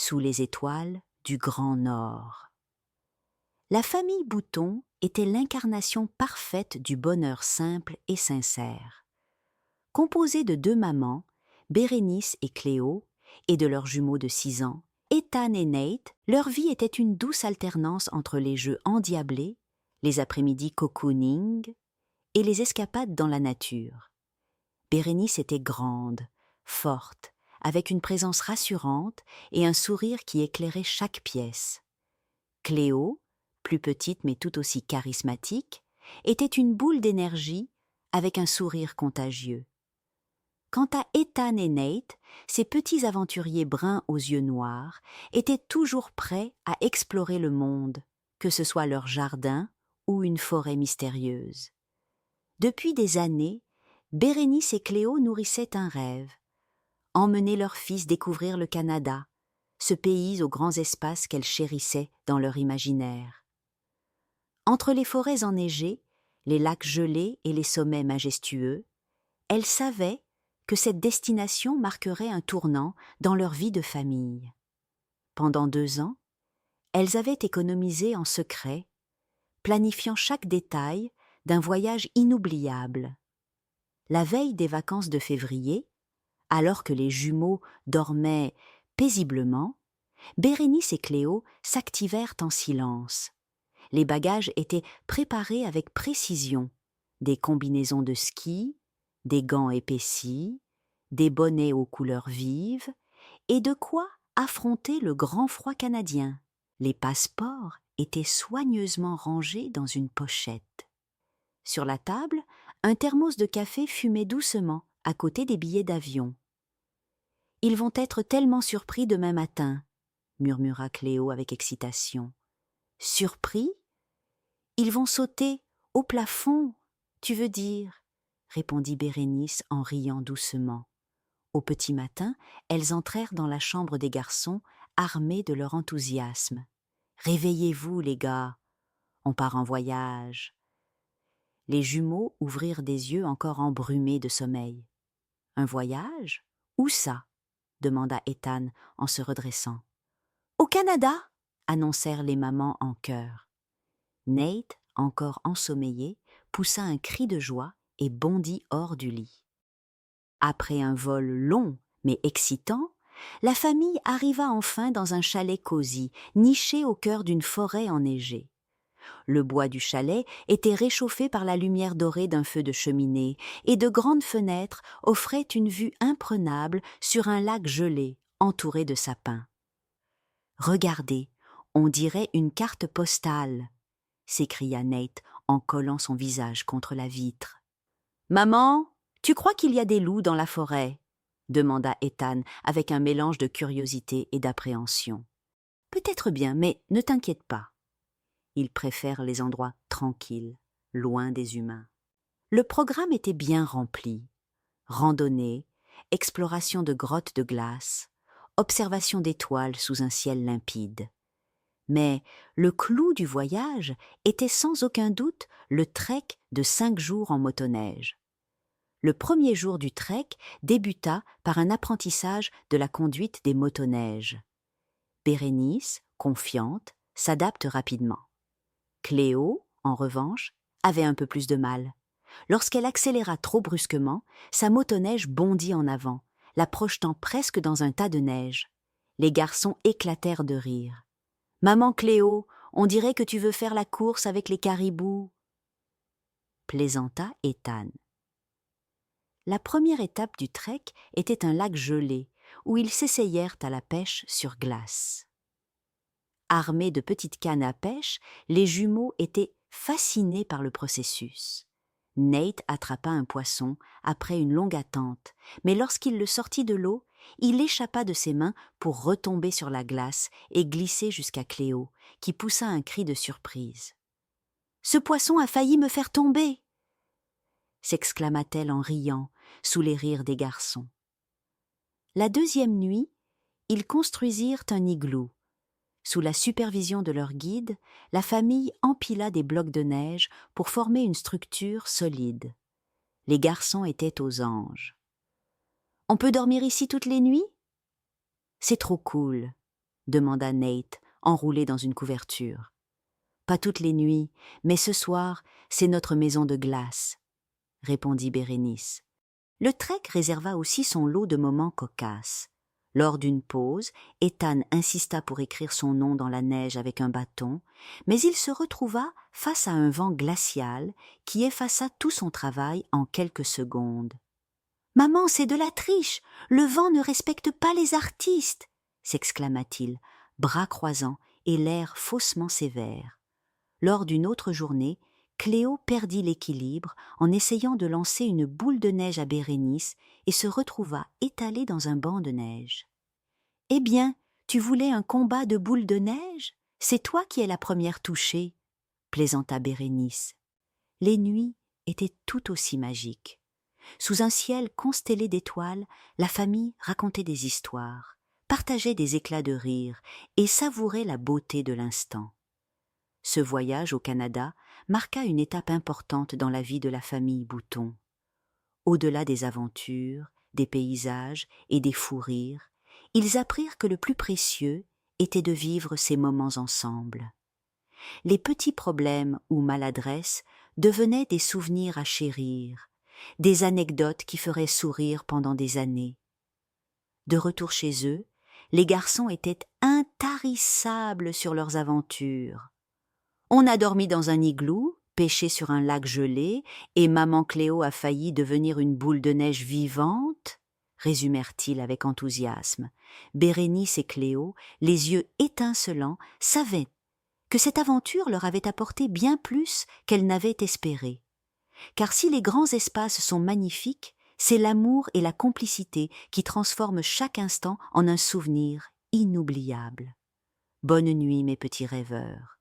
sous les étoiles du Grand Nord. La famille Bouton était l'incarnation parfaite du bonheur simple et sincère. Composée de 2 mamans, Bérénice et Cléo, et de leurs jumeaux de 6 ans, Ethan et Nate, leur vie était une douce alternance entre les jeux endiablés, les après-midi cocooning et les escapades dans la nature. Bérénice était grande, forte, avec une présence rassurante et un sourire qui éclairait chaque pièce. Cléo, plus petite mais tout aussi charismatique, était une boule d'énergie avec un sourire contagieux. Quant à Ethan et Nate, ces petits aventuriers bruns aux yeux noirs, étaient toujours prêts à explorer le monde, que ce soit leur jardin ou une forêt mystérieuse. Depuis des années, Bérénice et Cléo nourrissaient un rêve, emmener leur fils découvrir le Canada, ce pays aux grands espaces qu'elles chérissaient dans leur imaginaire. Entre les forêts enneigées, les lacs gelés et les sommets majestueux, elles savaient que cette destination marquerait un tournant dans leur vie de famille. Pendant 2 ans, elles avaient économisé en secret, planifiant chaque détail d'un voyage inoubliable. La veille des vacances de février, alors que les jumeaux dormaient paisiblement, Bérénice et Cléo s'activèrent en silence. Les bagages étaient préparés avec précision, des combinaisons de ski, des gants épaissis, des bonnets aux couleurs vives, et de quoi affronter le grand froid canadien. Les passeports étaient soigneusement rangés dans une pochette. Sur la table, un thermos de café fumait doucement à côté des billets d'avion. « Ils vont être tellement surpris demain matin, » murmura Cléo avec excitation. « Surpris ? Ils vont sauter au plafond, tu veux dire ?» répondit Bérénice en riant doucement. Au petit matin, elles entrèrent dans la chambre des garçons, armés de leur enthousiasme. « Réveillez-vous, les gars, on part en voyage. » Les jumeaux ouvrirent des yeux encore embrumés de sommeil. « Un voyage ? Où ça ?» demanda Ethan en se redressant. « Au Canada !» annoncèrent les mamans en chœur. Nate, encore ensommeillé, poussa un cri de joie et bondit hors du lit. Après un vol long mais excitant, la famille arriva enfin dans un chalet cosy, niché au cœur d'une forêt enneigée. Le bois du chalet était réchauffé par la lumière dorée d'un feu de cheminée, et de grandes fenêtres offraient une vue imprenable sur un lac gelé, entouré de sapins. « Regardez, on dirait une carte postale !» s'écria Nate en collant son visage contre la vitre. « Maman, tu crois qu'il y a des loups dans la forêt ?» demanda Ethan avec un mélange de curiosité et d'appréhension. « Peut-être bien, mais ne t'inquiète pas. Ils préfèrent les endroits tranquilles, loin des humains. » Le programme était bien rempli. Randonnée, exploration de grottes de glace, observation d'étoiles sous un ciel limpide. Mais le clou du voyage était sans aucun doute le trek de 5 jours en motoneige. Le premier jour du trek débuta par un apprentissage de la conduite des motoneiges. Bérénice, confiante, s'adapte rapidement. Cléo, en revanche, avait un peu plus de mal. Lorsqu'elle accéléra trop brusquement, sa motoneige bondit en avant, la projetant presque dans un tas de neige. Les garçons éclatèrent de rire. « Maman Cléo, on dirait que tu veux faire la course avec les caribous !» plaisanta Ethan. La première étape du trek était un lac gelé, où ils s'essayèrent à la pêche sur glace. Armés de petites cannes à pêche, les jumeaux étaient fascinés par le processus. Nate attrapa un poisson après une longue attente, mais lorsqu'il le sortit de l'eau, il échappa de ses mains pour retomber sur la glace et glisser jusqu'à Cléo, qui poussa un cri de surprise. « Ce poisson a failli me faire tomber !» s'exclama-t-elle en riant, sous les rires des garçons. La deuxième nuit, ils construisirent un igloo. Sous la supervision de leur guide, la famille empila des blocs de neige pour former une structure solide. Les garçons étaient aux anges. « On peut dormir ici toutes les nuits ?»« C'est trop cool, » demanda Nate, enroulé dans une couverture. Pas toutes les nuits, mais ce soir, c'est notre maison de glace, répondit Bérénice. Le trek réserva aussi son lot de moments cocasses. Lors d'une pause, Ethan insista pour écrire son nom dans la neige avec un bâton, mais il se retrouva face à un vent glacial qui effaça tout son travail en quelques secondes. « Maman, c'est de la triche! Le vent ne respecte pas les artistes !» s'exclama-t-il, bras croisants et l'air faussement sévère. Lors d'une autre journée, Cléo perdit l'équilibre en essayant de lancer une boule de neige à Bérénice et se retrouva étalée dans un banc de neige. « Eh bien, tu voulais un combat de boules de neige? C'est toi qui es la première touchée, » plaisanta Bérénice. Les nuits étaient tout aussi magiques. Sous un ciel constellé d'étoiles, la famille racontait des histoires, partageait des éclats de rire et savourait la beauté de l'instant. Ce voyage au Canada marqua une étape importante dans la vie de la famille Bouton. Au-delà des aventures, des paysages et des fous rires, ils apprirent que le plus précieux était de vivre ces moments ensemble. Les petits problèmes ou maladresses devenaient des souvenirs à chérir, des anecdotes qui feraient sourire pendant des années. De retour chez eux, les garçons étaient intarissables sur leurs aventures. On a dormi dans un igloo, pêché sur un lac gelé, et maman Cléo a failli devenir une boule de neige vivante, résumèrent-ils avec enthousiasme. Bérénice et Cléo, les yeux étincelants, savaient que cette aventure leur avait apporté bien plus qu'elles n'avaient espéré. Car si les grands espaces sont magnifiques, c'est l'amour et la complicité qui transforment chaque instant en un souvenir inoubliable. Bonne nuit, mes petits rêveurs.